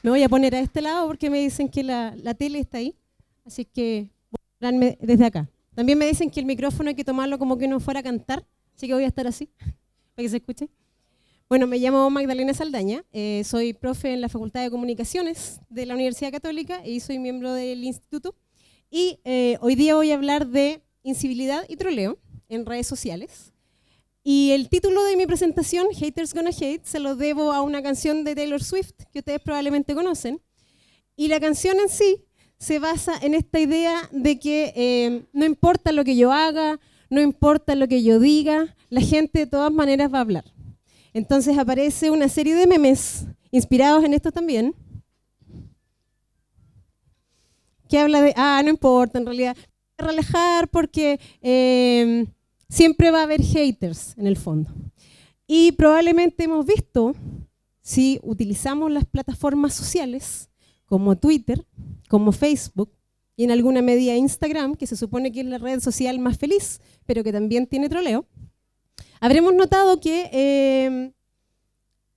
Me voy a poner a este lado porque me dicen que la tele está ahí, así que voy a pararme desde acá. También me dicen que el micrófono hay que tomarlo como que no fuera a cantar, así que voy a estar así, para que se escuche. Bueno, me llamo Magdalena Saldaña, soy profe en la Facultad de Comunicaciones de la Universidad Católica y soy miembro del instituto. Y hoy día voy a hablar de incivilidad y troleo en redes sociales. Y el título de mi presentación, Haters Gonna Hate, se lo debo a una canción de Taylor Swift que ustedes probablemente conocen. Y la canción en sí se basa en esta idea de que no importa lo que yo haga, no importa lo que yo diga, la gente de todas maneras va a hablar. Entonces aparece una serie de memes inspirados en esto también, que habla de, no importa, en realidad, voy a relajar porque siempre va a haber haters en el fondo. Y probablemente hemos visto, si utilizamos las plataformas sociales, como Twitter, como Facebook, y en alguna medida Instagram, que se supone que es la red social más feliz, pero que también tiene troleo, habremos notado que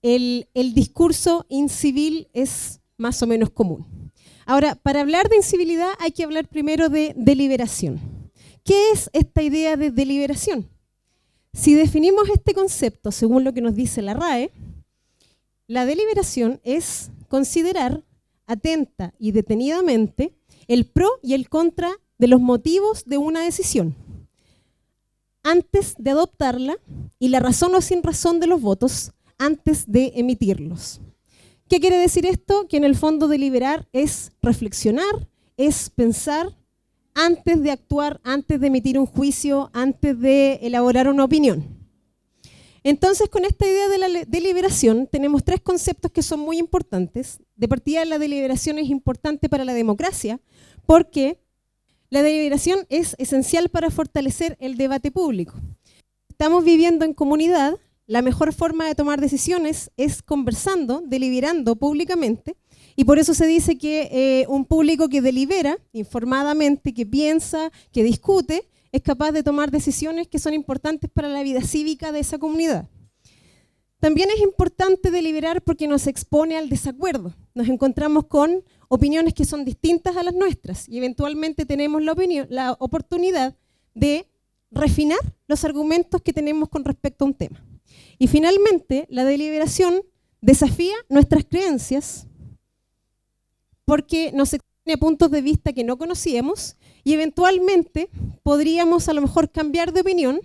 el discurso incivil es más o menos común. Ahora, para hablar de incivilidad hay que hablar primero de deliberación. ¿Qué es esta idea de deliberación? Si definimos este concepto según lo que nos dice la RAE, la deliberación es considerar atenta y detenidamente el pro y el contra de los motivos de una decisión antes de adoptarla y la razón o sin razón de los votos antes de emitirlos. ¿Qué quiere decir esto? Que en el fondo deliberar es reflexionar, es pensar antes de actuar, antes de emitir un juicio, antes de elaborar una opinión. Entonces, con esta idea de la deliberación, tenemos tres conceptos que son muy importantes. De partida, la deliberación es importante para la democracia, porque la deliberación es esencial para fortalecer el debate público. Estamos viviendo en comunidad, la mejor forma de tomar decisiones es conversando, deliberando públicamente, y por eso se dice que un público que delibera informadamente, que piensa, que discute, es capaz de tomar decisiones que son importantes para la vida cívica de esa comunidad. También es importante deliberar porque nos expone al desacuerdo. Nos encontramos con opiniones que son distintas a las nuestras y eventualmente tenemos la oportunidad de refinar los argumentos que tenemos con respecto a un tema. Y finalmente, la deliberación desafía nuestras creencias porque nos expone a puntos de vista que no conocíamos y eventualmente podríamos a lo mejor cambiar de opinión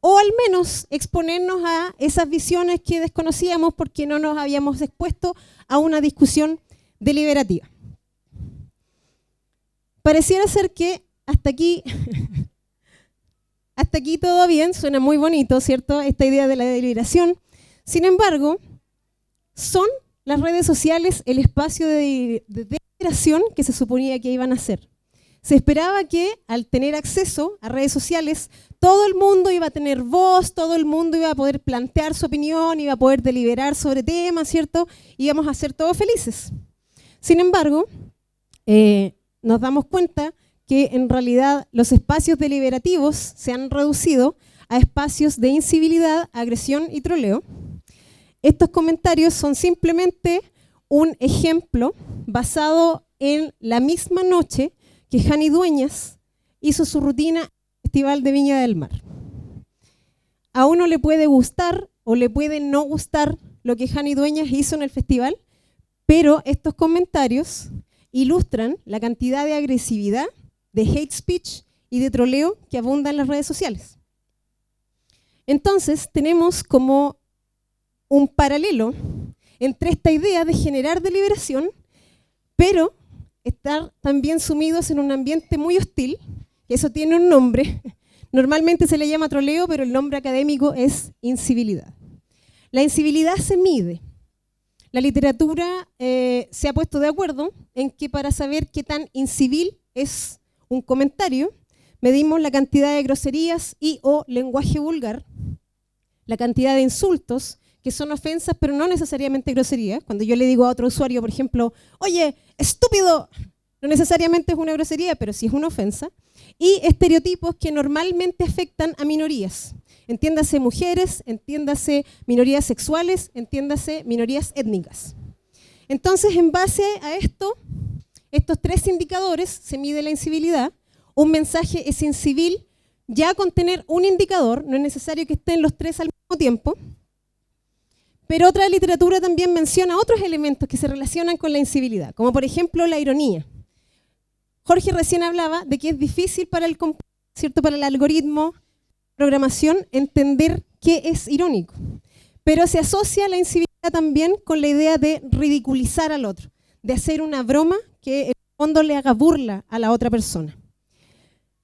o al menos exponernos a esas visiones que desconocíamos porque no nos habíamos expuesto a una discusión deliberativa. Pareciera ser que hasta aquí todo bien, suena muy bonito, ¿cierto? Esta idea de la deliberación. Sin embargo, ¿son las redes sociales el espacio de deliberación que se suponía que iban a ser? Se esperaba que al tener acceso a redes sociales, todo el mundo iba a tener voz, todo el mundo iba a poder plantear su opinión, iba a poder deliberar sobre temas, ¿cierto? Íbamos a ser todos felices. Sin embargo, nos damos cuenta que en realidad los espacios deliberativos se han reducido a espacios de incivilidad, agresión y troleo. Estos comentarios son simplemente un ejemplo basado en la misma noche que Jani Dueñas hizo su rutina en el Festival de Viña del Mar. A uno le puede gustar o le puede no gustar lo que Jani Dueñas hizo en el festival, pero estos comentarios ilustran la cantidad de agresividad, de hate speech y de troleo que abunda en las redes sociales. Entonces tenemos como un paralelo entre esta idea de generar deliberación, pero estar también sumidos en un ambiente muy hostil, que eso tiene un nombre, normalmente se le llama troleo, pero el nombre académico es incivilidad. La incivilidad se mide. La literatura se ha puesto de acuerdo en que para saber qué tan incivil es un comentario, medimos la cantidad de groserías y o lenguaje vulgar, la cantidad de insultos, que son ofensas, pero no necesariamente groserías. Cuando yo le digo a otro usuario, por ejemplo, oye, estúpido, no necesariamente es una grosería, pero sí es una ofensa. Y estereotipos que normalmente afectan a minorías. Entiéndase mujeres, entiéndase minorías sexuales, entiéndase minorías étnicas. Entonces, en base a esto, estos 3 indicadores, se mide la incivilidad. Un mensaje es incivil ya con tener un indicador, no es necesario que estén los 3 al mismo tiempo. Pero otra literatura también menciona otros elementos que se relacionan con la incivilidad, como por ejemplo la ironía. Jorge recién hablaba de que es difícil para el algoritmo de programación entender qué es irónico, pero se asocia la incivilidad también con la idea de ridiculizar al otro, de hacer una broma que en el fondo le haga burla a la otra persona.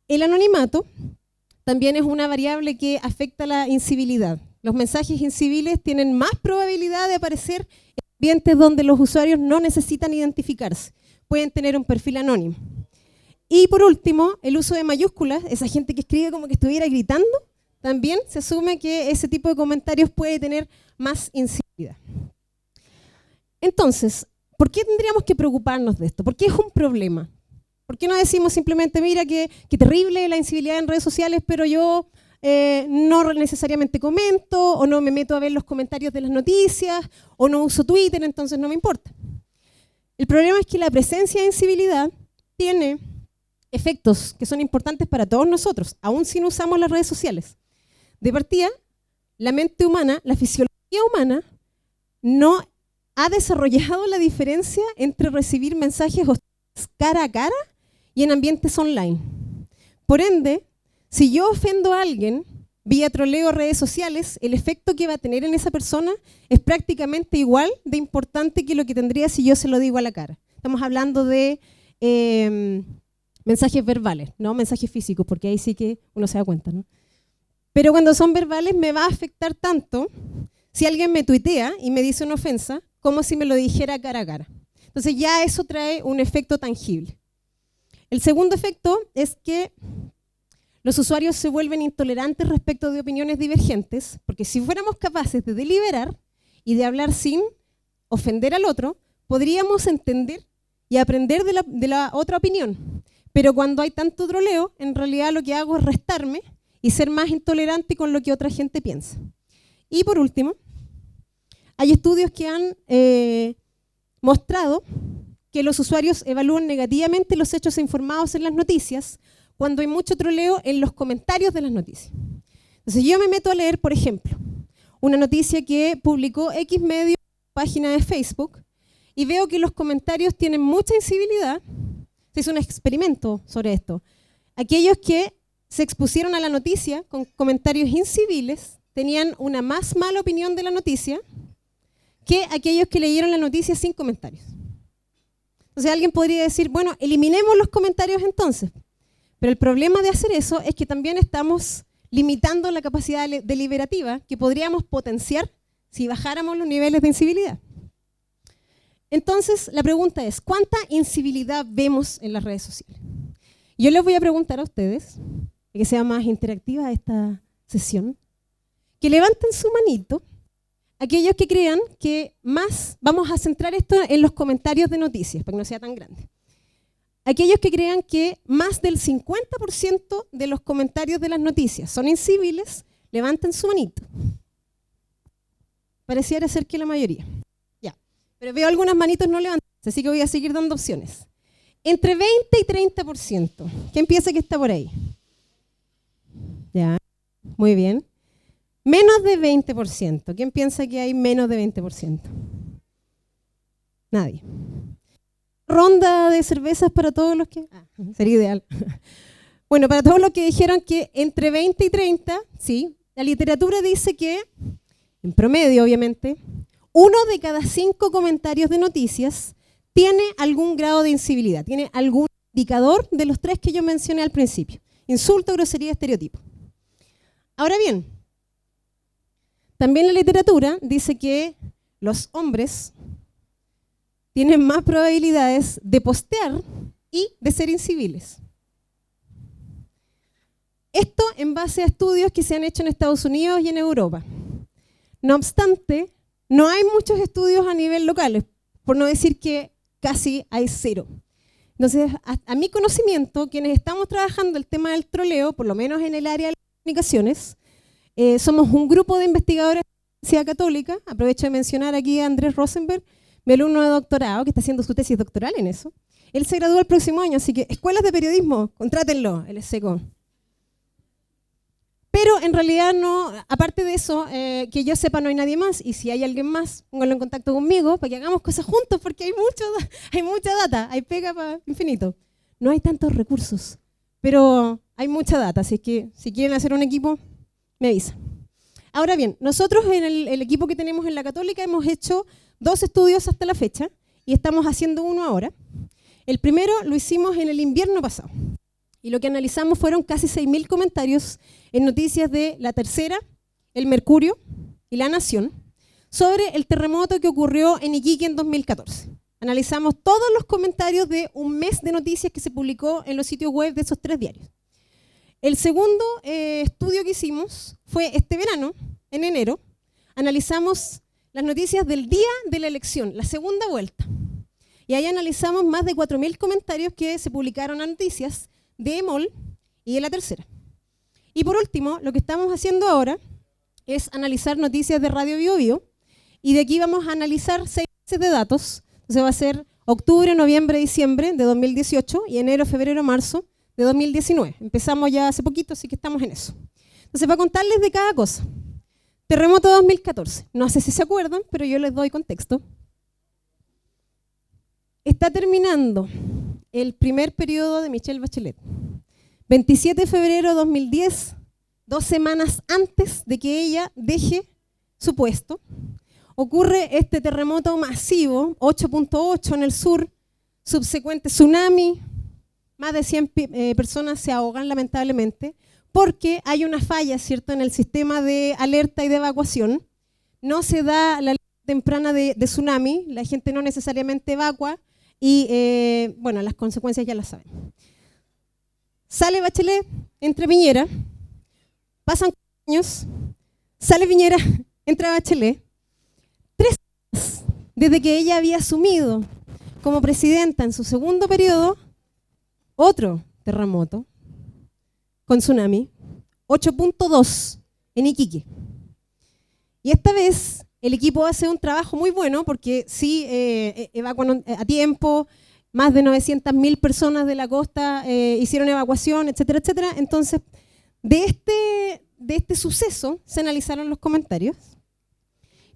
El anonimato también es una variable que afecta la incivilidad. Los mensajes inciviles tienen más probabilidad de aparecer en ambientes donde los usuarios no necesitan identificarse. Pueden tener un perfil anónimo. Y por último, el uso de mayúsculas, esa gente que escribe como que estuviera gritando, también se asume que ese tipo de comentarios puede tener más incivilidad. Entonces, ¿por qué tendríamos que preocuparnos de esto? ¿Por qué es un problema? ¿Por qué no decimos simplemente, mira, qué terrible la incivilidad en redes sociales, pero yo no necesariamente comento, o no me meto a ver los comentarios de las noticias, o no uso Twitter, entonces no me importa? El problema es que la presencia de incivilidad tiene efectos que son importantes para todos nosotros, aun si no usamos las redes sociales. De partida, la mente humana, la fisiología humana, no ha desarrollado la diferencia entre recibir mensajes hostiles cara a cara y en ambientes online. Por ende, si yo ofendo a alguien vía troleo o redes sociales, el efecto que va a tener en esa persona es prácticamente igual de importante que lo que tendría si yo se lo digo a la cara. Estamos hablando de mensajes verbales, no mensajes físicos, porque ahí sí que uno se da cuenta, ¿no? Pero cuando son verbales me va a afectar tanto si alguien me tuitea y me dice una ofensa, como si me lo dijera cara a cara. Entonces ya eso trae un efecto tangible. El segundo efecto es que los usuarios se vuelven intolerantes respecto de opiniones divergentes, porque si fuéramos capaces de deliberar y de hablar sin ofender al otro, podríamos entender y aprender de la otra opinión. Pero cuando hay tanto troleo, en realidad lo que hago es restarme y ser más intolerante con lo que otra gente piensa. Y por último, hay estudios que han mostrado que los usuarios evalúan negativamente los hechos informados en las noticias cuando hay mucho troleo en los comentarios de las noticias. Entonces yo me meto a leer, por ejemplo, una noticia que publicó X medio en la página de Facebook y veo que los comentarios tienen mucha incivilidad. Se hizo un experimento sobre esto. Aquellos que se expusieron a la noticia con comentarios inciviles tenían una más mala opinión de la noticia que aquellos que leyeron la noticia sin comentarios. Entonces alguien podría decir, bueno, eliminemos los comentarios entonces. Pero el problema de hacer eso es que también estamos limitando la capacidad deliberativa que podríamos potenciar si bajáramos los niveles de incivilidad. Entonces, la pregunta es, ¿cuánta incivilidad vemos en las redes sociales? Yo les voy a preguntar a ustedes, para que sea más interactiva esta sesión, que levanten su manito aquellos que crean que más, vamos a centrar esto en los comentarios de noticias, para que no sea tan grande. Aquellos que crean que más del 50% de los comentarios de las noticias son inciviles, levanten su manito. Pareciera ser que la mayoría. Pero veo algunas manitos no levantadas, así que voy a seguir dando opciones. Entre 20 y 30%. ¿Quién piensa que está por ahí? Ya, muy bien. Menos de 20%. ¿Quién piensa que hay menos de 20%? Nadie. Ronda de cervezas para todos los que... sería ideal. Bueno, para todos los que dijeron que entre 20 y 30, sí, la literatura dice que, en promedio obviamente, 1 de cada 5 comentarios de noticias tiene algún grado de incivilidad, tiene algún indicador de los 3 que yo mencioné al principio. Insulto, grosería, estereotipo. Ahora bien, también la literatura dice que los hombres tienen más probabilidades de postear y de ser inciviles. Esto en base a estudios que se han hecho en Estados Unidos y en Europa. No obstante, no hay muchos estudios a nivel local, por no decir que casi hay 0. Entonces, a mi conocimiento, quienes estamos trabajando el tema del troleo, por lo menos en el área de las comunicaciones, somos un grupo de investigadores de la Universidad Católica, aprovecho de mencionar aquí a Andrés Rosenberg, mi alumno de doctorado, que está haciendo su tesis doctoral en eso, él se gradúa el próximo año, así que escuelas de periodismo, contrátenlo, el SECO. Pero en realidad no, aparte de eso, que yo sepa no hay nadie más, y si hay alguien más, pónganlo en contacto conmigo para que hagamos cosas juntos, porque hay mucha data, hay pega para infinito. No hay tantos recursos, pero hay mucha data, así que si quieren hacer un equipo, me avisan. Ahora bien, nosotros en el equipo que tenemos en la Católica hemos hecho 2 estudios hasta la fecha, y estamos haciendo uno ahora. El primero lo hicimos en el invierno pasado. Y lo que analizamos fueron casi 6.000 comentarios en noticias de La Tercera, El Mercurio y La Nación sobre el terremoto que ocurrió en Iquique en 2014. Analizamos todos los comentarios de un mes de noticias que se publicó en los sitios web de esos 3 diarios. El segundo estudio que hicimos fue este verano, en enero. Analizamos las noticias del día de la elección, la segunda vuelta. Y ahí analizamos más de 4.000 comentarios que se publicaron a noticias de EMOL y de La Tercera. Y por último, lo que estamos haciendo ahora es analizar noticias de Radio Bio Bio, y de aquí vamos a analizar 6 meses de datos. Entonces va a ser octubre, noviembre, diciembre de 2018 y enero, febrero, marzo de 2019. Empezamos ya hace poquito, así que estamos en eso. Entonces, para contarles de cada cosa. Terremoto 2014. No sé si se acuerdan, pero yo les doy contexto. Está terminando el primer periodo de Michelle Bachelet. 27 de febrero de 2010, 2 semanas antes de que ella deje su puesto, ocurre este terremoto masivo, 8.8 en el sur, subsecuente tsunami, más de 100 personas se ahogan lamentablemente, porque hay una falla, ¿cierto?, en el sistema de alerta y de evacuación. No se da la alerta temprana de tsunami, la gente no necesariamente evacua, y bueno, las consecuencias ya las saben. Sale Bachelet, entra Piñera, pasan años, sale Piñera, entra Bachelet. 3 años desde que ella había asumido como presidenta en su segundo periodo, otro terremoto con tsunami, 8.2 en Iquique. Y esta vez el equipo hace un trabajo muy bueno porque sí evacuan a tiempo, más de 900.000 personas de la costa hicieron evacuación, etcétera, etcétera. Entonces, de este suceso se analizaron los comentarios.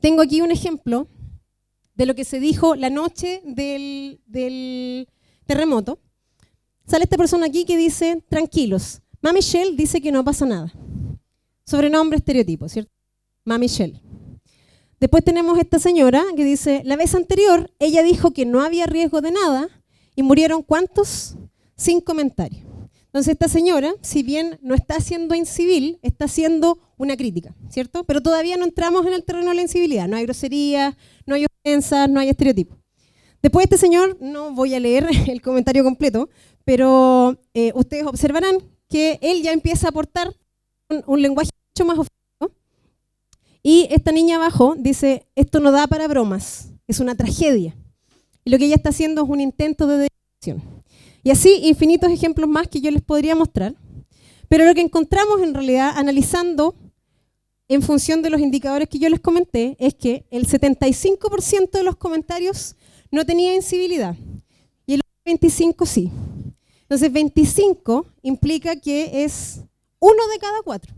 Tengo aquí un ejemplo de lo que se dijo la noche del terremoto. Sale esta persona aquí que dice, tranquilos, Mami Shell dice que no pasa nada. Sobrenombre estereotipo, ¿cierto? Mami Shell. Después tenemos esta señora que dice, la vez anterior ella dijo que no había riesgo de nada y murieron ¿cuántos? 5 comentarios. Entonces esta señora, si bien no está siendo incivil, está haciendo una crítica, ¿cierto? Pero todavía no entramos en el terreno de la incivilidad, no hay groserías, no hay ofensas, no hay estereotipos. Después este señor, no voy a leer el comentario completo, pero ustedes observarán que él ya empieza a aportar un lenguaje mucho más ofensivo. Y esta niña abajo dice, esto no da para bromas, es una tragedia. Y lo que ella está haciendo es un intento de destrucción. Y así infinitos ejemplos más que yo les podría mostrar. Pero lo que encontramos en realidad, analizando en función de los indicadores que yo les comenté, es que el 75% de los comentarios no tenía incivilidad y el 25% sí. Entonces 25 implica que es 1 de cada 4.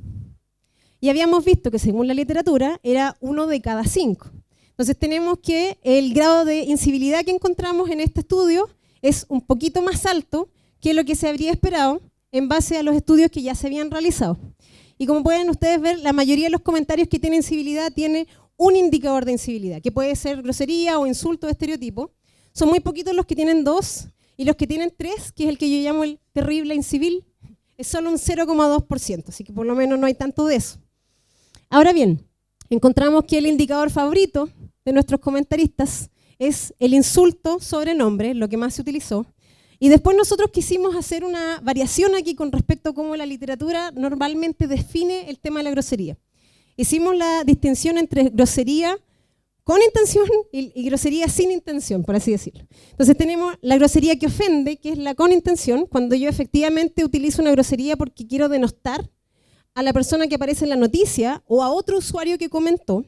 Y habíamos visto que según la literatura era 1 de cada 5. Entonces tenemos que el grado de incivilidad que encontramos en este estudio es un poquito más alto que lo que se habría esperado en base a los estudios que ya se habían realizado. Y como pueden ustedes ver, la mayoría de los comentarios que tienen incivilidad tiene un indicador de incivilidad, que puede ser grosería o insulto de estereotipo. Son muy poquitos los que tienen 2, y los que tienen 3, que es el que yo llamo el terrible incivil, es solo un 0,2%, así que por lo menos no hay tanto de eso. Ahora bien, encontramos que el indicador favorito de nuestros comentaristas es el insulto sobre nombre, lo que más se utilizó. Y después nosotros quisimos hacer una variación aquí con respecto a cómo la literatura normalmente define el tema de la grosería. Hicimos la distinción entre grosería con intención y grosería sin intención, por así decirlo. Entonces tenemos la grosería que ofende, que es la con intención, cuando yo efectivamente utilizo una grosería porque quiero denostar a la persona que aparece en la noticia o a otro usuario que comentó.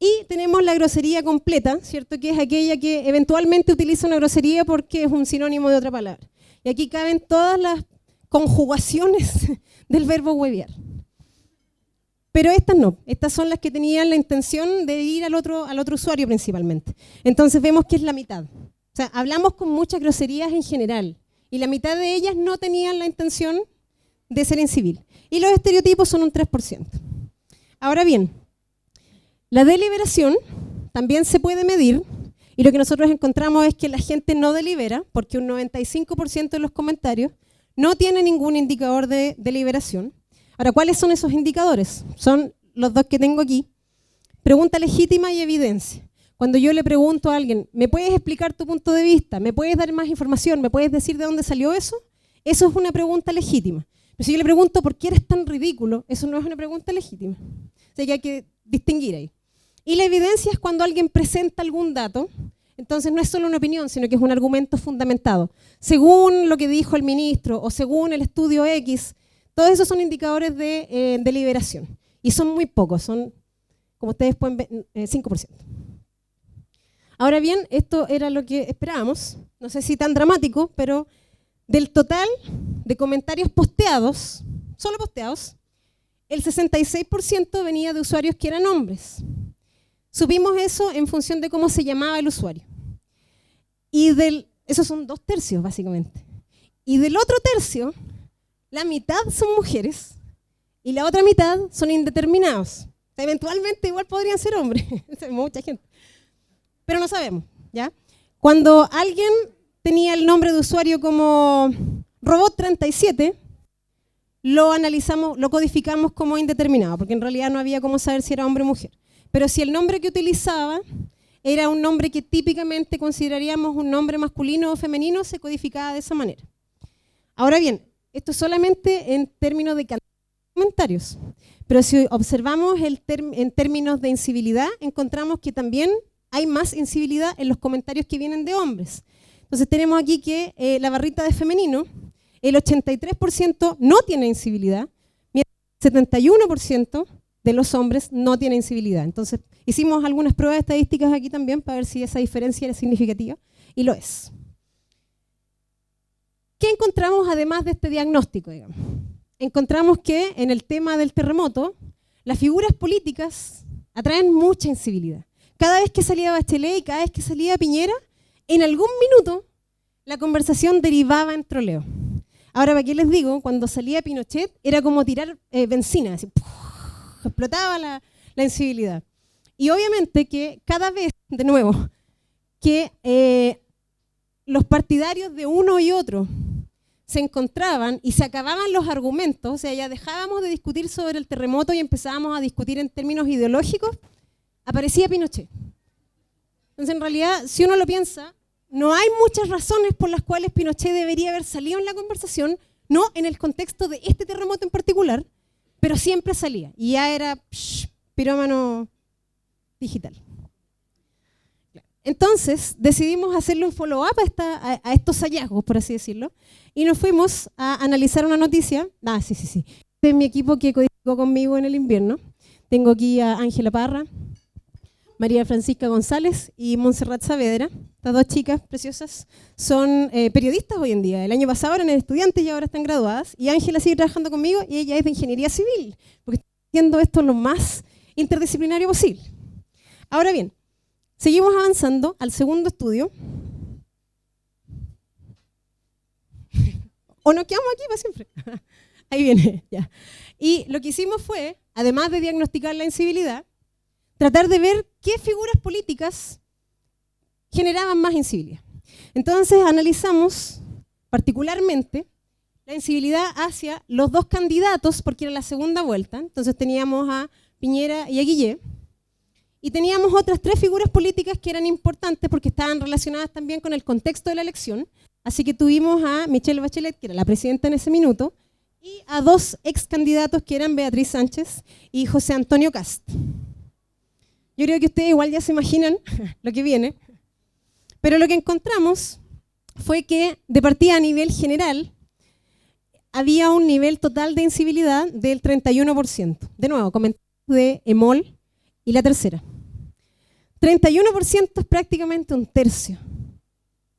Y tenemos la grosería completa, ¿cierto? Que es aquella que eventualmente utiliza una grosería porque es un sinónimo de otra palabra. Y aquí caben todas las conjugaciones del verbo huevear. Pero estas no, estas son las que tenían la intención de ir al otro usuario principalmente. Entonces vemos que es la mitad. O sea, hablamos con muchas groserías en general y la mitad de ellas no tenían la intención de ser incivil. Y los estereotipos son un 3%. Ahora bien, la deliberación también se puede medir y lo que nosotros encontramos es que la gente no delibera porque un 95% de los comentarios no tiene ningún indicador de deliberación. Ahora, ¿cuáles son esos indicadores? Son los dos que tengo aquí. Pregunta legítima y evidencia. Cuando yo le pregunto a alguien, ¿me puedes explicar tu punto de vista? ¿Me puedes dar más información? ¿Me puedes decir de dónde salió eso? Eso es una pregunta legítima. Pero si yo le pregunto, ¿por qué eres tan ridículo? Eso no es una pregunta legítima. O sea que hay que distinguir ahí. Y la evidencia es cuando alguien presenta algún dato, entonces no es solo una opinión, sino que es un argumento fundamentado. Según lo que dijo el ministro o según el estudio X, todos esos son indicadores de deliberación. Y son muy pocos, son, como ustedes pueden ver, 5%. Ahora bien, esto era lo que esperábamos, no sé si tan dramático, pero del total de comentarios posteados, solo posteados, el 66% venía de usuarios que eran hombres. Supimos eso en función de cómo se llamaba el usuario. Y esos son 2/3 básicamente. Y del otro tercio, la mitad son mujeres y la otra mitad son indeterminados. O sea, eventualmente igual podrían ser hombres, mucha gente. Pero no sabemos, ¿ya? Cuando alguien tenía el nombre de usuario como Robot37, lo analizamos, lo codificamos como indeterminado, porque en realidad no había cómo saber si era hombre o mujer. Pero si el nombre que utilizaba era un nombre que típicamente consideraríamos un nombre masculino o femenino, se codificaba de esa manera. Ahora bien, esto es solamente en términos de cantidad de comentarios. Pero si observamos en términos de incivilidad, encontramos que también hay más incivilidad en los comentarios que vienen de hombres. Entonces tenemos aquí que la barrita de femenino, el 83% no tiene incivilidad, mientras el 71% de los hombres no tiene incivilidad. Entonces hicimos algunas pruebas estadísticas aquí también para ver si esa diferencia era significativa, y lo es. ¿Qué encontramos además de este diagnóstico, digamos? Encontramos que en el tema del terremoto, las figuras políticas atraen mucha incivilidad. Cada vez que salía Bachelet y cada vez que salía Piñera, en algún minuto la conversación derivaba en troleo. Ahora, ¿para qué les digo? Cuando salía Pinochet era como tirar benzina, así, ¡puf! Explotaba la incivilidad. Y obviamente que cada vez, de nuevo, que los partidarios de uno y otro se encontraban y se acababan los argumentos, o sea, ya dejábamos de discutir sobre el terremoto y empezábamos a discutir en términos ideológicos, aparecía Pinochet. Entonces, en realidad, si uno lo piensa, no hay muchas razones por las cuales Pinochet debería haber salido en la conversación, no en el contexto de este terremoto en particular, pero siempre salía. Y ya era pirómano digital. Entonces, decidimos hacerle un follow-up a estos hallazgos, por así decirlo, y nos fuimos a analizar una noticia. Sí. Este es mi equipo que codificó conmigo en el invierno. Tengo aquí a Ángela Parra, María Francisca González y Montserrat Saavedra. Estas dos chicas preciosas son periodistas hoy en día. El año pasado eran estudiantes y ahora están graduadas. Y Ángela sigue trabajando conmigo y ella es de ingeniería civil, porque está haciendo esto lo más interdisciplinario posible. Ahora bien, seguimos avanzando al segundo estudio. ¿O nos quedamos aquí para siempre? Ahí viene, ya. Y lo que hicimos fue, además de diagnosticar la incivilidad, tratar de ver qué figuras políticas generaban más incivilidad. Entonces analizamos particularmente la incivilidad hacia los dos candidatos, porque era la segunda vuelta. Entonces teníamos a Piñera y a Guillé. Y teníamos otras 3 figuras políticas que eran importantes porque estaban relacionadas también con el contexto de la elección. Así que tuvimos a Michelle Bachelet, que era la presidenta en ese minuto, y a 2 ex candidatos que eran Beatriz Sánchez y José Antonio Kast. Yo creo que ustedes igual ya se imaginan lo que viene, pero lo que encontramos fue que de partida a nivel general había un nivel total de incivilidad del 31%. De nuevo, comentarios de EMOL y La Tercera. 31% es prácticamente un tercio.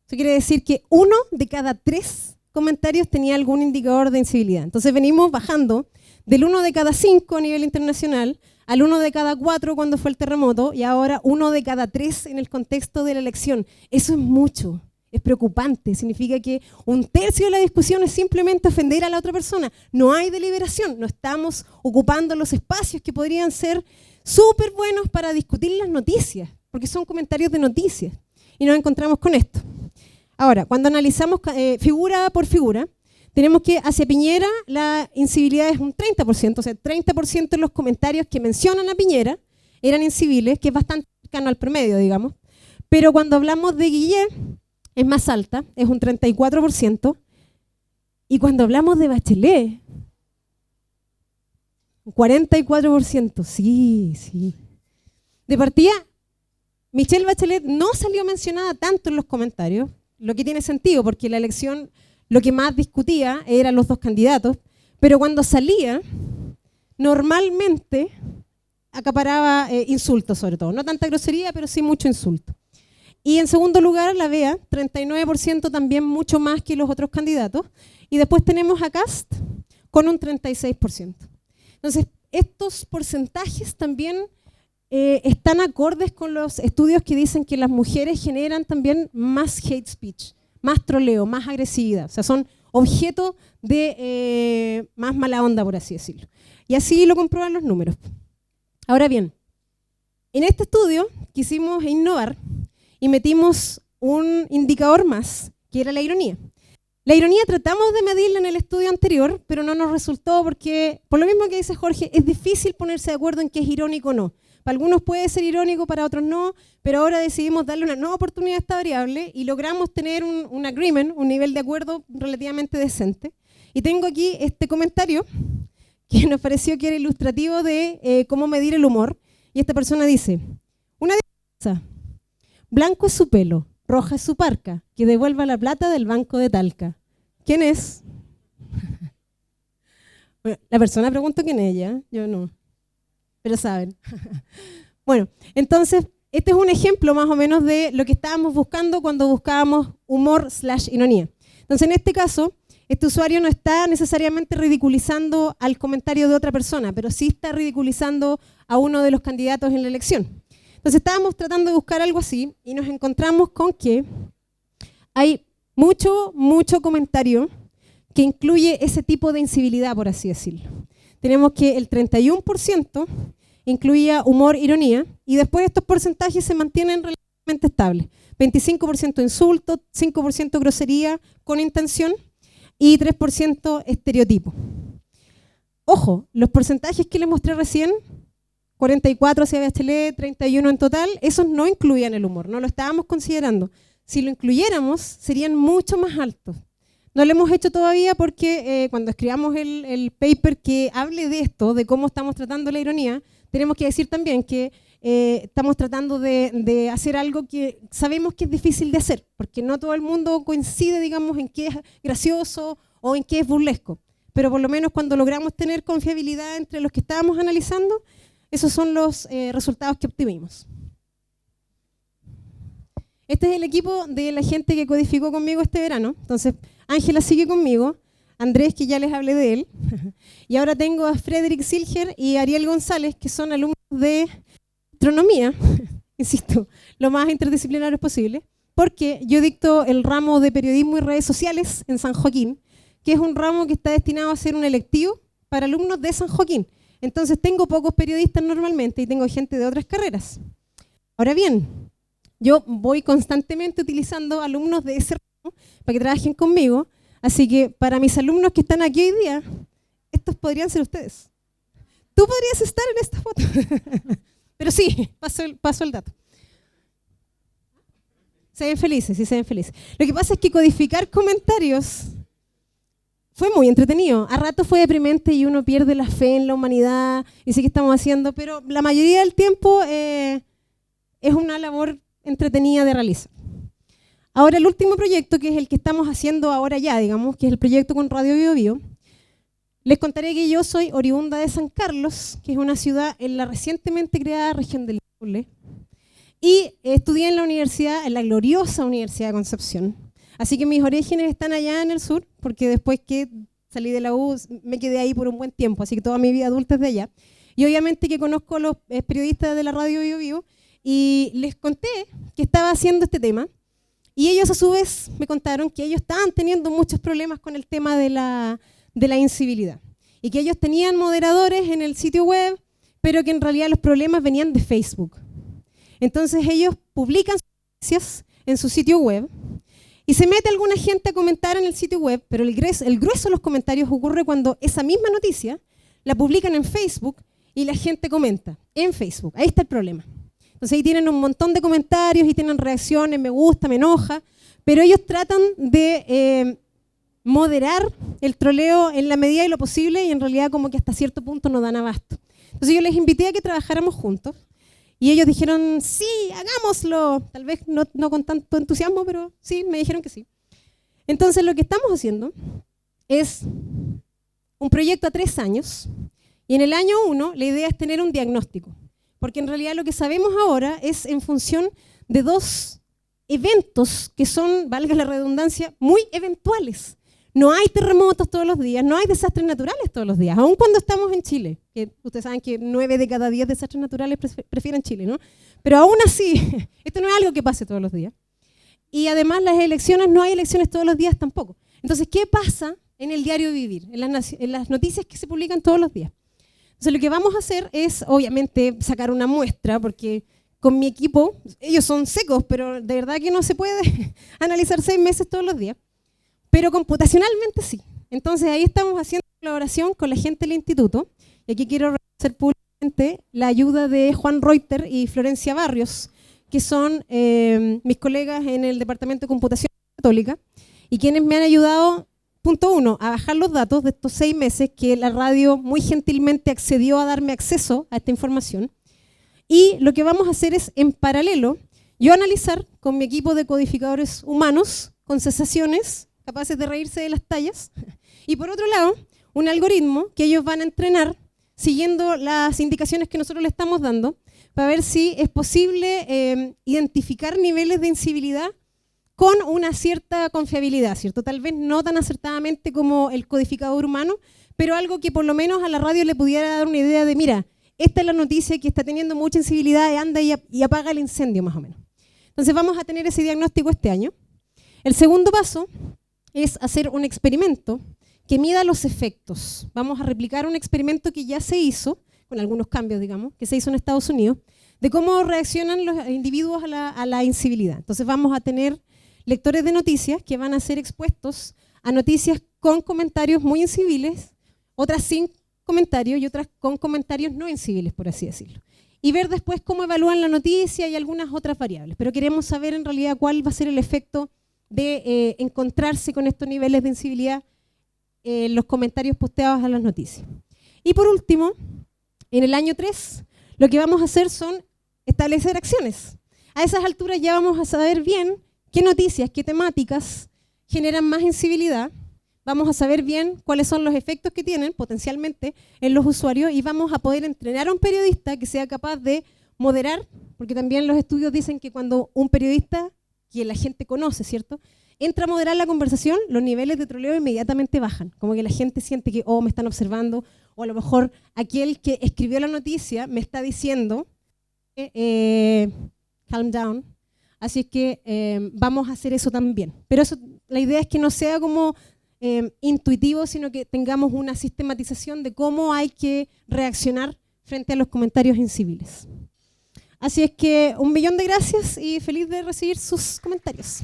Eso quiere decir que 1 de cada 3 comentarios tenía algún indicador de incivilidad. Entonces venimos bajando del 1 de cada 5 a nivel internacional al 1 de cada 4 cuando fue el terremoto y ahora 1 de cada 3 en el contexto de la elección. Eso es mucho, es preocupante. Significa que un tercio de la discusión es simplemente ofender a la otra persona. No hay deliberación, no estamos ocupando los espacios que podrían ser súper buenos para discutir las noticias, porque son comentarios de noticias. Y nos encontramos con esto. Ahora, cuando analizamos figura por figura, tenemos que hacia Piñera la incivilidad es un 30%, o sea, 30% de los comentarios que mencionan a Piñera eran inciviles, que es bastante cercano al promedio, digamos. Pero cuando hablamos de Guillé, es más alta, es un 34%. Y cuando hablamos de Bachelet, un 44%, sí. De partida, Michelle Bachelet no salió mencionada tanto en los comentarios, lo que tiene sentido, porque la elección lo que más discutía eran los dos candidatos, pero cuando salía, normalmente acaparaba insultos sobre todo, no tanta grosería, pero sí mucho insulto. Y en segundo lugar, la Bea, 39% también mucho más que los otros candidatos, y después tenemos a Kast con un 36%. Entonces, estos porcentajes también están acordes con los estudios que dicen que las mujeres generan también más hate speech, más troleo, más agresividad. O sea, son objeto de más mala onda, por así decirlo. Y así lo comprueban los números. Ahora bien, en este estudio quisimos innovar y metimos un indicador más, que era la ironía. La ironía tratamos de medirla en el estudio anterior, pero no nos resultó porque, por lo mismo que dice Jorge, es difícil ponerse de acuerdo en qué es irónico o no. Para algunos puede ser irónico, para otros no, pero ahora decidimos darle una nueva oportunidad a esta variable y logramos tener un agreement, un nivel de acuerdo relativamente decente. Y tengo aquí este comentario que nos pareció que era ilustrativo de cómo medir el humor. Y esta persona dice, una diferencia, blanco es su pelo, roja es su parca, que devuelva la plata del banco de Talca. ¿Quién es? Bueno, la persona preguntó quién es ella, yo no, pero saben. Bueno, entonces, este es un ejemplo más o menos de lo que estábamos buscando cuando buscábamos humor/ironía. Entonces, en este caso, este usuario no está necesariamente ridiculizando al comentario de otra persona, pero sí está ridiculizando a uno de los candidatos en la elección. Entonces estábamos tratando de buscar algo así y nos encontramos con que hay mucho comentario que incluye ese tipo de incivilidad, por así decirlo. Tenemos que el 31% incluía humor, ironía, y después estos porcentajes se mantienen relativamente estables. 25% insulto, 5% grosería con intención y 3% estereotipo. Ojo, los porcentajes que les mostré recién, 44 hacia Bachelet, 31 en total, esos no incluían el humor, no lo estábamos considerando. Si lo incluyéramos, serían mucho más altos. No lo hemos hecho todavía porque cuando escribamos el paper que hable de esto, de cómo estamos tratando la ironía, tenemos que decir también que estamos tratando de hacer algo que sabemos que es difícil de hacer, porque no todo el mundo coincide, digamos, en qué es gracioso o en qué es burlesco. Pero por lo menos cuando logramos tener confiabilidad entre los que estábamos analizando, esos son los resultados que obtuvimos. Este es el equipo de la gente que codificó conmigo este verano. Entonces, Ángela sigue conmigo, Andrés, que ya les hablé de él, y ahora tengo a Frederick Silger y Ariel González, que son alumnos de astronomía, insisto, lo más interdisciplinario posible, porque yo dicto el ramo de periodismo y redes sociales en San Joaquín, que es un ramo que está destinado a ser un electivo para alumnos de San Joaquín. Entonces tengo pocos periodistas normalmente y tengo gente de otras carreras. Ahora bien, yo voy constantemente utilizando alumnos de ese ramo para que trabajen conmigo, así que para mis alumnos que están aquí hoy día, estos podrían ser ustedes. Tú podrías estar en esta foto. Pero sí, paso el dato. Se ven felices, sí se ven felices. Lo que pasa es que codificar comentarios fue muy entretenido. A rato fue deprimente y uno pierde la fe en la humanidad y sí que estamos haciendo, pero la mayoría del tiempo es una labor entretenida de realizar. Ahora el último proyecto, que es el que estamos haciendo ahora ya, digamos, que es el proyecto con Radio Bio Bio, les contaré que yo soy oriunda de San Carlos, que es una ciudad en la recientemente creada región del Maule, Y estudié en la universidad, en la gloriosa Universidad de Concepción. Así que mis orígenes están allá en el sur, porque después que salí de la U me quedé ahí por un buen tiempo, así que toda mi vida adulta es de allá. Y obviamente que conozco a los periodistas de la radio Bio Bio, y les conté que estaba haciendo este tema, y ellos a su vez me contaron que ellos estaban teniendo muchos problemas con el tema de la incivilidad, y que ellos tenían moderadores en el sitio web, pero que en realidad los problemas venían de Facebook. Entonces ellos publican sus noticias en su sitio web, y se mete alguna gente a comentar en el sitio web, pero el grueso de los comentarios ocurre cuando esa misma noticia la publican en Facebook y la gente comenta en Facebook. Ahí está el problema. Entonces ahí tienen un montón de comentarios y tienen reacciones, me gusta, me enoja, pero ellos tratan de moderar el troleo en la medida de lo posible y en realidad como que hasta cierto punto no dan abasto. Entonces yo les invité a que trabajáramos juntos y ellos dijeron, sí, hagámoslo. Tal vez no con tanto entusiasmo, pero sí, me dijeron que sí. Entonces lo que estamos haciendo es un proyecto a 3 años y en el año 1 la idea es tener un diagnóstico. Porque en realidad lo que sabemos ahora es en función de 2 eventos que son, valga la redundancia, muy eventuales. No hay terremotos todos los días, no hay desastres naturales todos los días, aun cuando estamos en Chile, que ustedes saben que 9 de cada 10 desastres naturales prefieren Chile, ¿no? Pero aún así, esto no es algo que pase todos los días. Y además las elecciones, no hay elecciones todos los días tampoco. Entonces, ¿qué pasa en el diario vivir, en las noticias que se publican todos los días? Entonces, lo que vamos a hacer es, obviamente, sacar una muestra, porque con mi equipo, ellos son secos, pero de verdad que no se puede analizar 6 meses todos los días. Pero computacionalmente sí. Entonces ahí estamos haciendo colaboración con la gente del instituto. Y aquí quiero reconocer públicamente la ayuda de Juan Reuter y Florencia Barrios, que son mis colegas en el Departamento de Computación Católica, y quienes me han ayudado, punto 1, a bajar los datos de estos 6 meses que la radio muy gentilmente accedió a darme acceso a esta información. Y lo que vamos a hacer es, en paralelo, yo analizar con mi equipo de codificadores humanos, con cesaciones, capaces de reírse de las tallas, y por otro lado, un algoritmo que ellos van a entrenar siguiendo las indicaciones que nosotros le estamos dando para ver si es posible identificar niveles de incivilidad con una cierta confiabilidad, ¿cierto? Tal vez no tan acertadamente como el codificador humano, pero algo que por lo menos a la radio le pudiera dar una idea de, mira, esta es la noticia que está teniendo mucha incivilidad, anda y apaga el incendio más o menos. Entonces vamos a tener ese diagnóstico este año. El segundo paso es hacer un experimento que mida los efectos. Vamos a replicar un experimento que ya se hizo, con algunos cambios, digamos, que se hizo en Estados Unidos, de cómo reaccionan los individuos a la incivilidad. Entonces vamos a tener lectores de noticias que van a ser expuestos a noticias con comentarios muy inciviles, otras sin comentarios y otras con comentarios no inciviles, por así decirlo. Y ver después cómo evalúan la noticia y algunas otras variables. Pero queremos saber en realidad cuál va a ser el efecto de encontrarse con estos niveles de incivilidad en los comentarios posteados a las noticias. Y por último, en el año 3, lo que vamos a hacer son establecer acciones. A esas alturas ya vamos a saber bien qué noticias, qué temáticas generan más incivilidad, vamos a saber bien cuáles son los efectos que tienen potencialmente en los usuarios y vamos a poder entrenar a un periodista que sea capaz de moderar, porque también los estudios dicen que cuando un periodista que la gente conoce, ¿cierto?, entra a moderar la conversación, los niveles de troleo inmediatamente bajan. Como que la gente siente que, oh, me están observando, o a lo mejor aquel que escribió la noticia me está diciendo, calm down. Así es que vamos a hacer eso también. Pero eso, la idea es que no sea como intuitivo, sino que tengamos una sistematización de cómo hay que reaccionar frente a los comentarios inciviles. Así es que 1.000.000 de gracias y feliz de recibir sus comentarios.